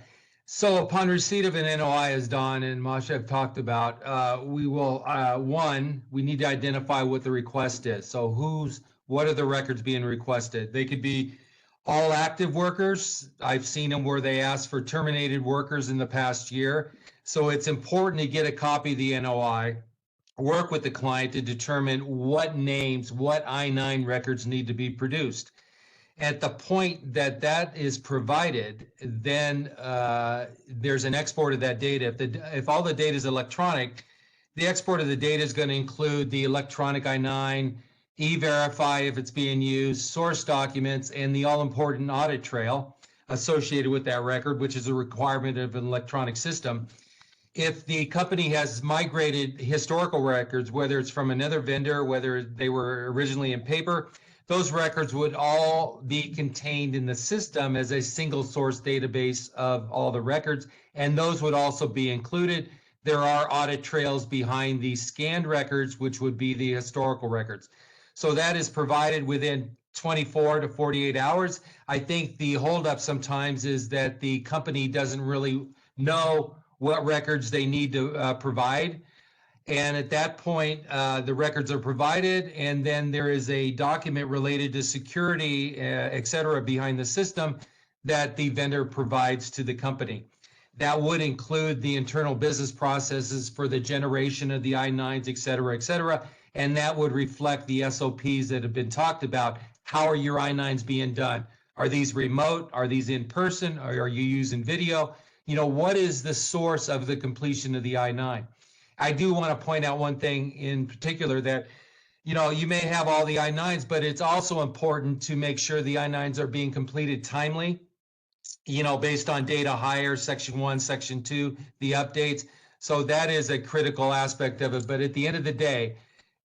So upon receipt of an NOI, as Don and Masha have talked about, we will, we need to identify what the request is. So what are the records being requested? They could be all active workers. I've seen them where they ask for terminated workers in the past year. So it's important to get a copy of the NOI, work with the client to determine what names, what I-9 records need to be produced. At the point that is provided, then there's an export of that data. If all the data is electronic, the export of the data is going to include the electronic I-9, E-Verify if it's being used, source documents, and the all-important audit trail associated with that record, which is a requirement of an electronic system. If the company has migrated historical records, whether it's from another vendor, whether they were originally in paper, those records would all be contained in the system as a single source database of all the records, and those would also be included. There are audit trails behind the scanned records, which would be the historical records. So that is provided within 24 to 48 hours. I think the holdup sometimes is that the company doesn't really know what records they need to provide. And at that point, the records are provided, and then there is a document related to security, et cetera, behind the system that the vendor provides to the company. That would include the internal business processes for the generation of the I-9s, et cetera, and that would reflect the SOPs that have been talked about. How are your I-9s being done? Are these remote? Are these in person? Or are you using video? What is the source of the completion of the I-9? I do want to point out one thing in particular that, you may have all the I-9s, but it's also important to make sure the I-9s are being completed timely, based on data hire, Section 1, Section 2, the updates. So that is a critical aspect of it. But at the end of the day,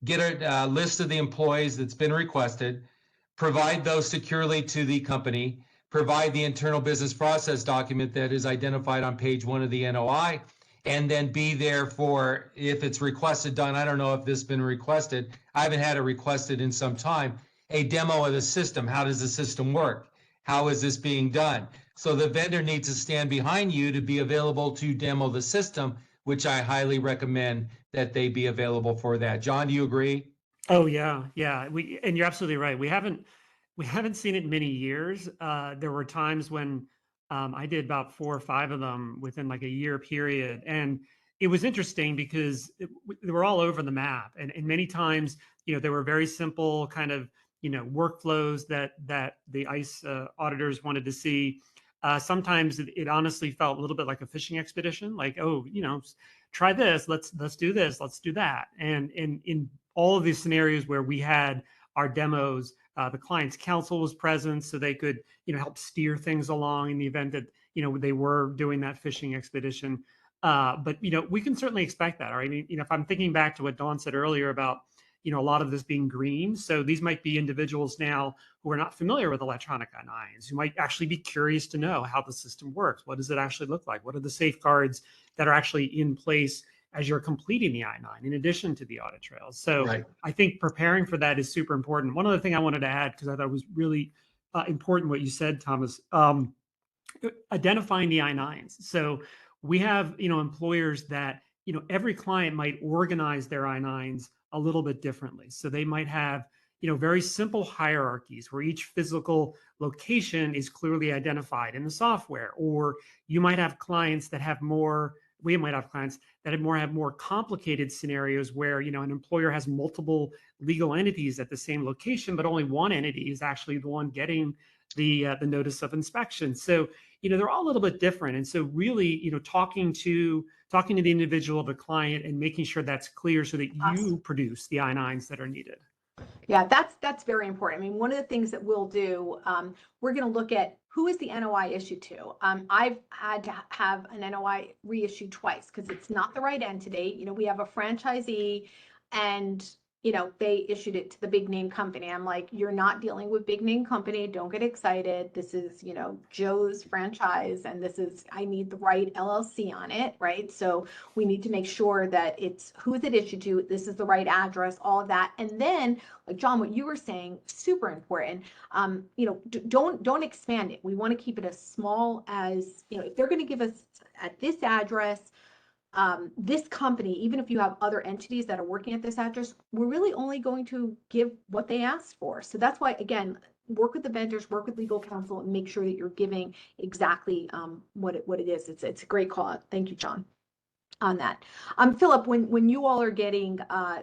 get a list of the employees that's been requested, provide those securely to the company, provide the internal business process document that is identified on page 1 of the NOI, and then be there for, if it's requested, done. I don't know if this has been requested. I haven't had it requested in some time. A demo of the system. How does the system work? How is this being done? So the vendor needs to stand behind you to be available to demo the system, which I highly recommend that they be available for that. John, do you agree? Oh yeah. And you're absolutely right. We haven't seen it in many years. There were times when I did about 4 or 5 of them within like a year period. And it was interesting because they were all over the map. And many times, they were very simple kind of, workflows that the ICE auditors wanted to see. Sometimes it honestly felt a little bit like a fishing expedition, like, oh, try this, let's do this, let's do that. And in all of these scenarios where we had our demos, the client's counsel was present, so they could help steer things along in the event that they were doing that fishing expedition. But we can certainly expect that. Or I mean, if I'm thinking back to what Dawn said earlier about a lot of this being green, so these might be individuals now who are not familiar with electronic I-9s, who might actually be curious to know how the system works. What does it actually look like? What are the safeguards that are actually in place as you're completing the I-9, in addition to the audit trails? So right. I think preparing for that is super important. One other thing I wanted to add, because I thought it was really important what you said, Thomas, identifying the I-9s. So we have, employers that, every client might organize their I-9s a little bit differently. So they might have, very simple hierarchies where each physical location is clearly identified in the software. Or you might have clients that have more, we might have clients that have more complicated scenarios where, an employer has multiple legal entities at the same location, but only one entity is actually the one getting the notice of inspection. So, they're all a little bit different. And so really, talking to the individual, the client, and making sure that's clear so that you produce the I-9s that are needed. Yeah, that's very important. I mean, one of the things that we'll do, we're going to look at who is the NOI issued to. I've had to have an NOI reissued twice because it's not the right entity. We have a franchisee and they issued it to the big name company. I'm like, you're not dealing with big name company. Don't get excited. This is, Joe's franchise, and I need the right LLC on it, right? So we need to make sure that it's who is it issued to, this is the right address, all of that. And then, like John, what you were saying, super important. Don't expand it. We want to keep it as small as, if they're going to give us at this address, this company, even if you have other entities that are working at this address, we're really only going to give what they asked for. So that's why, again, work with the vendors, work with legal counsel, and make sure that you're giving exactly what it is. It's a great call out. Thank you, John, on that. Philip, when you all are getting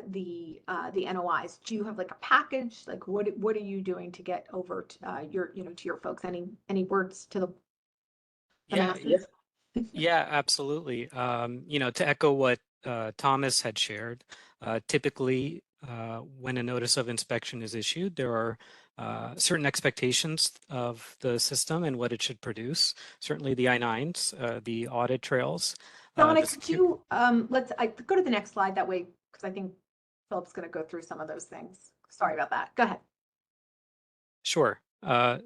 the NOIs, do you have like a package? Like what are you doing to get over to your folks? Any words to the masses? Yeah, absolutely. To echo what Thomas had shared, typically when a notice of inspection is issued, there are certain expectations of the system and what it should produce. Certainly the I-9s, the audit trails. Donna, could you, let's go to the next slide that way, because I think Philip's going to go through some of those things. Sorry about that. Go ahead. Sure. Yeah,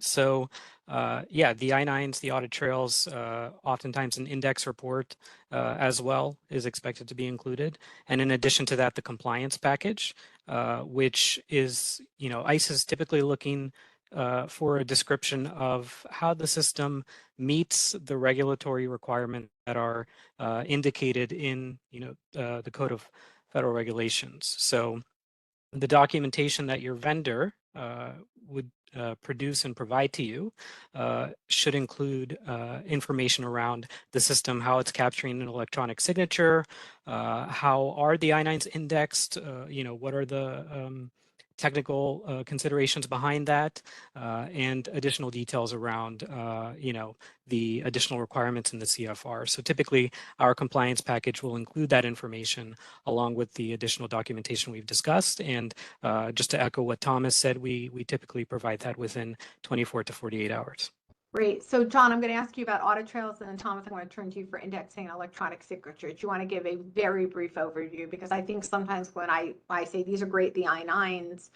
the I-9s, the audit trails, oftentimes an index report as well is expected to be included. And in addition to that, the compliance package, which is, ICE is typically looking for a description of how the system meets the regulatory requirements that are indicated in, the Code of Federal Regulations. So the documentation that your vendor would produce and provide to you should include information around the system, how it's capturing an electronic signature, how are the I-9s indexed, what are the technical considerations behind that, and additional details around, the additional requirements in the CFR. So typically, our compliance package will include that information along with the additional documentation we've discussed. And just to echo what Thomas said, we typically provide that within 24 to 48 hours. Great. So John, I'm going to ask you about audit trails, and then Thomas, I'm going to turn to you for indexing and electronic signatures. Do you want to give a very brief overview? Because I think sometimes when I say these are great, the I-9s,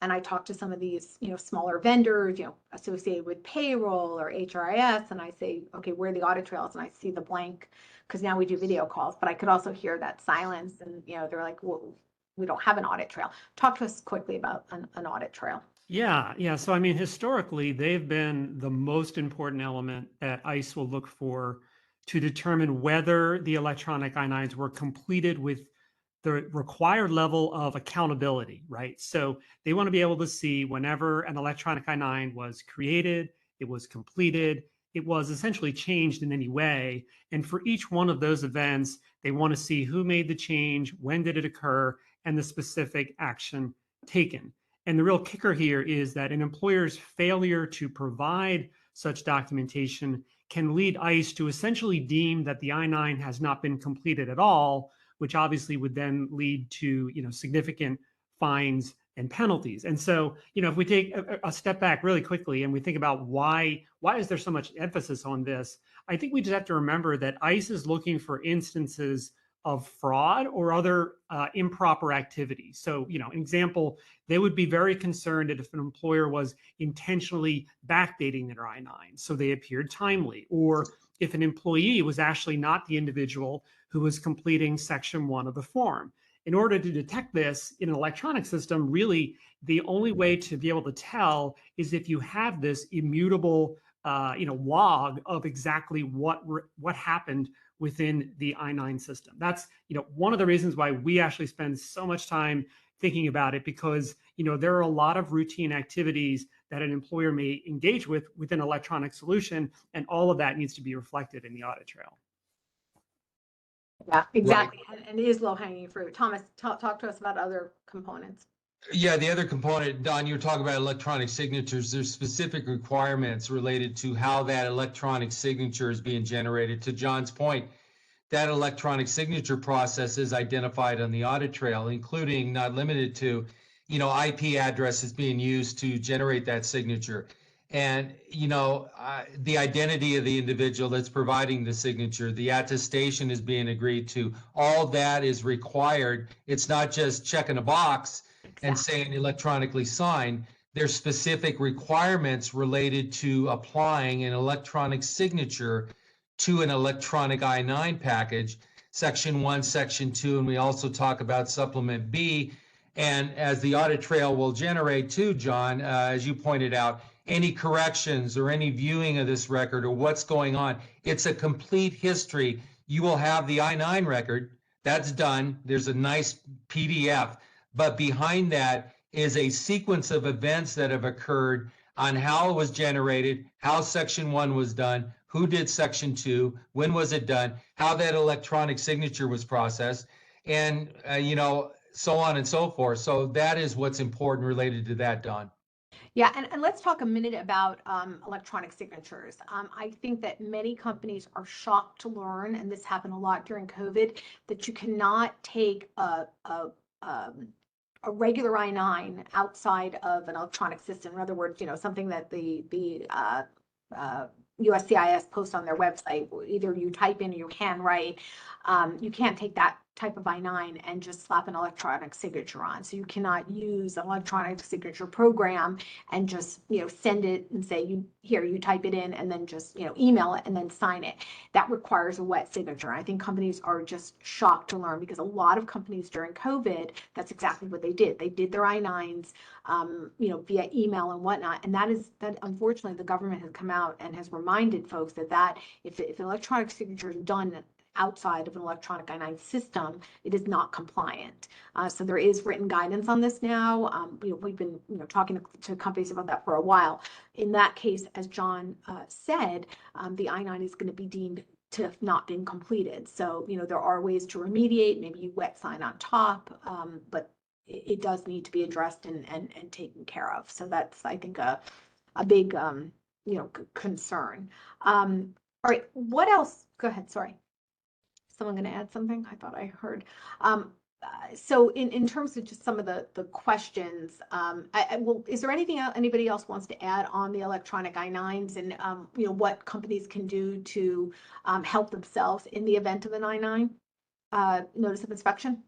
and I talk to some of these, smaller vendors, associated with payroll or HRIS, and I say, okay, where are the audit trails? And I see the blank, because now we do video calls, but I could also hear that silence, and, they're like, well, we don't have an audit trail. Talk to us quickly about an audit trail. Yeah. So, I mean, historically, they've been the most important element that ICE will look for to determine whether the electronic I-9s were completed with the required level of accountability, right? So they want to be able to see whenever an electronic I-9 was created, it was completed, it was essentially changed in any way. And for each one of those events, they want to see who made the change, when did it occur, and the specific action taken. And the real kicker here is that an employer's failure to provide such documentation can lead ICE to essentially deem that the I-9 has not been completed at all, which obviously would then lead to, significant fines and penalties. And so, if we take a step back really quickly and we think about why is there so much emphasis on this, I think we just have to remember that ICE is looking for instances of fraud or other improper activity. So, an example, they would be very concerned if an employer was intentionally backdating their I-9 so they appeared timely, or if an employee was actually not the individual who was completing section 1 of the form. In order to detect this in an electronic system, really the only way to be able to tell is if you have this immutable log of exactly what happened within the I-9 system. That's one of the reasons why we actually spend so much time thinking about it, because there are a lot of routine activities that an employer may engage with an electronic solution, and all of that needs to be reflected in the audit trail. Yeah, exactly. Right. And it is low hanging fruit. Thomas, talk to us about other components. Yeah, the other component, Don, you were talking about electronic signatures. There's specific requirements related to how that electronic signature is being generated. To John's point, that electronic signature process is identified on the audit trail, including, not limited to, IP addresses being used to generate that signature. And, the identity of the individual that's providing the signature, the attestation is being agreed to. All that is required. It's not just checking a box and saying electronically sign. There's specific requirements related to applying an electronic signature to an electronic I-9 package, Section 1, Section 2, and we also talk about Supplement B. And as the audit trail will generate too, John, as you pointed out, any corrections or any viewing of this record or what's going on, it's a complete history. You will have the I-9 record. That's done. There's a nice PDF. But behind that is a sequence of events that have occurred on how it was generated, how Section 1 was done, who did Section 2, when was it done, how that electronic signature was processed, and, so on and so forth. So that is what's important related to that, Don. Yeah, and let's talk a minute about electronic signatures. I think that many companies are shocked to learn, and this happened a lot during COVID, that you cannot take a regular I-9 outside of an electronic system. In other words, something that the USCIS posts on their website, either you type in or you can write. You can't take that type of I-9 and just slap an electronic signature on. So you cannot use an electronic signature program and just, send it and say, you type it in and then just, email it and then sign it. That requires a wet signature. I think companies are just shocked to learn, because a lot of companies during COVID, that's exactly what they did. They did their I-9s, via email and whatnot. And that unfortunately, the government has come out and has reminded folks that if an electronic signature is done outside of an electronic I-9 system, it is not compliant. So there is written guidance on this now. We've been talking to companies about that for a while. In that case, as John said, the I-9 is going to be deemed to have not been completed. So there are ways to remediate. Maybe you wet sign on top, but it does need to be addressed and taken care of. So that's, I think, a big concern. All right, what else? Go ahead. Sorry. Someone going to add something? I thought I heard. So in terms of just some of the questions, is there anything anybody else wants to add on the electronic I-9s and what companies can do to help themselves in the event of an I-9 notice of inspection?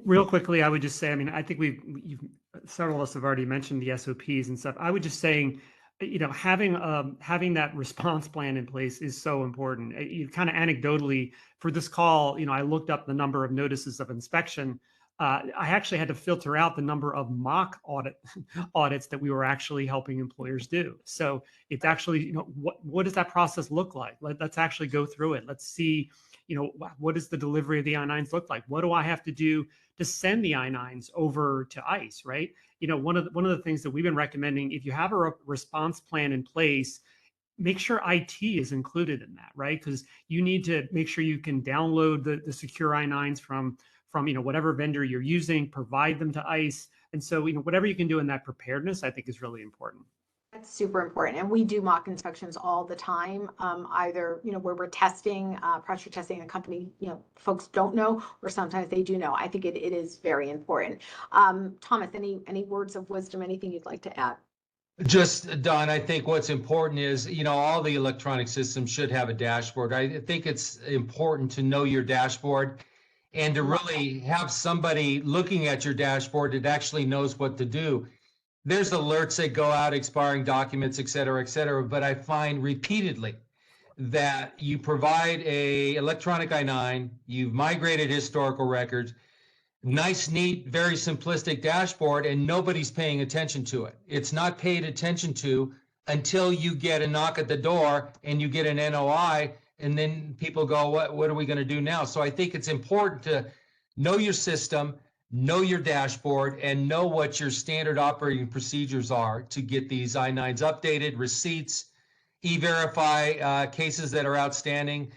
Real quickly, I would just say, I think several of us have already mentioned the SOPs and stuff. I would just saying, having that response plan in place is so important. You kind of anecdotally for this call, I looked up the number of notices of inspection. I actually had to filter out the number of mock audits that we were actually helping employers do. So it's actually, what does that process look like? Let's actually go through it. Let's see, what does the delivery of the I-9s look like? What do I have to do to send the I-9s over to ICE, right? One of the things that we've been recommending, if you have a response plan in place, make sure IT is included in that, right? Because you need to make sure you can download the secure I-9s from whatever vendor you're using, provide them to ICE. And so, whatever you can do in that preparedness, I think is really important. That's super important. And we do mock inspections all the time, either, where we're testing, pressure testing a company, folks don't know, or sometimes they do know. I think it is very important. Thomas, any words of wisdom, anything you'd like to add? Just, Don, I think what's important is, all the electronic systems should have a dashboard. I think it's important to know your dashboard and to really have somebody looking at your dashboard that actually knows what to do. There's alerts that go out, expiring documents, et cetera, but I find repeatedly that you provide a electronic I-9, you've migrated historical records, nice, neat, very simplistic dashboard, and nobody's paying attention to it. It's not paid attention to until you get a knock at the door and you get an NOI, and then people go, what are we going to do now? So I think it's important to know your system, know your dashboard, and know what your standard operating procedures are to get these I-9s updated, receipts, e-verify cases that are outstanding.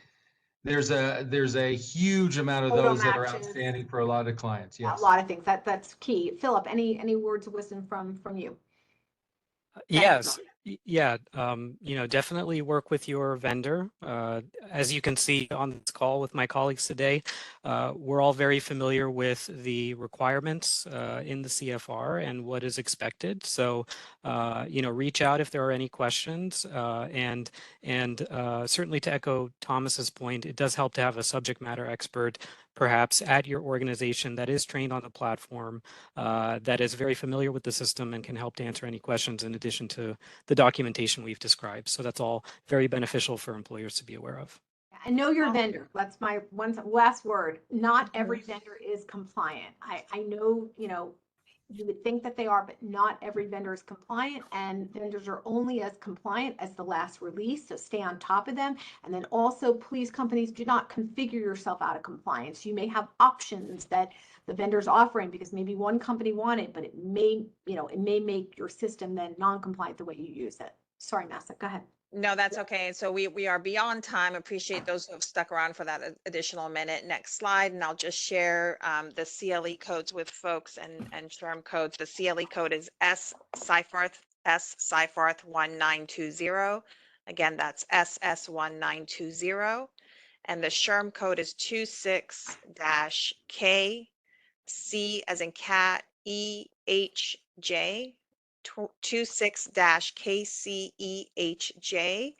There's a huge amount of those that are outstanding for a lot of clients. Yes. A lot of things. That's key. Philip, any words of wisdom from you? Yes. Yeah, definitely work with your vendor. As you can see on this call with my colleagues today, we're all very familiar with the requirements in the CFR and what is expected. So, reach out if there are any questions. And certainly to echo Thomas's point, it does help to have a subject matter expert perhaps at your organization that is trained on the platform, that is very familiar with the system and can help to answer any questions in addition to the documentation we've described. So that's all very beneficial for employers to be aware of. And know your vendor. That's my last word. Not every vendor is compliant. I know, you would think that they are, but not every vendor is compliant, and vendors are only as compliant as the last release. So stay on top of them. And then also, please, companies, do not configure yourself out of compliance. You may have options that the vendor's offering because maybe one company wanted, but it may make your system then non-compliant the way you use it. Sorry, Massa, go ahead. No, that's okay. So we are beyond time. Appreciate those who have stuck around for that additional minute. Next slide, and I'll just share the CLE codes with folks and SHRM codes. The CLE code is Seyfarth 1920. Again, that's SS1920. And the SHRM code is 26-K, C as in cat, EHJ. 26-KCEHJ.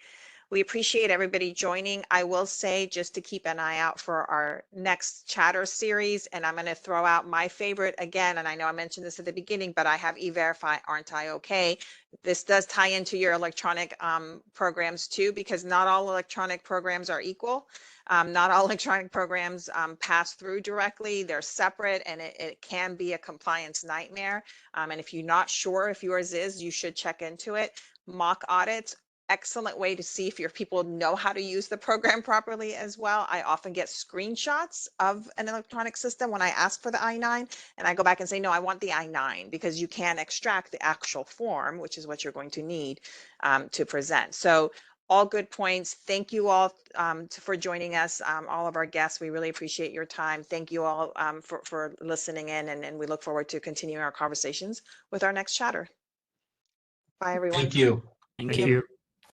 We appreciate everybody joining. I will say, just to keep an eye out for our next chatter series, and I'm going to throw out my favorite again, and I know I mentioned this at the beginning, but I have E-Verify, aren't I okay? This does tie into your electronic programs too, because not all electronic programs are equal. Not all electronic programs pass through directly. They're separate, and it can be a compliance nightmare. And if you're not sure if yours is, you should check into it. Mock audits, excellent way to see if your people know how to use the program properly as well. I often get screenshots of an electronic system when I ask for the I-9, and I go back and say, no, I want the I-9, because you can extract the actual form, which is what you're going to need to present. So all good points. Thank you all for joining us, all of our guests. We really appreciate your time. Thank you all for listening in, and we look forward to continuing our conversations with our next chatter. Bye, everyone. Thank you. Thank you.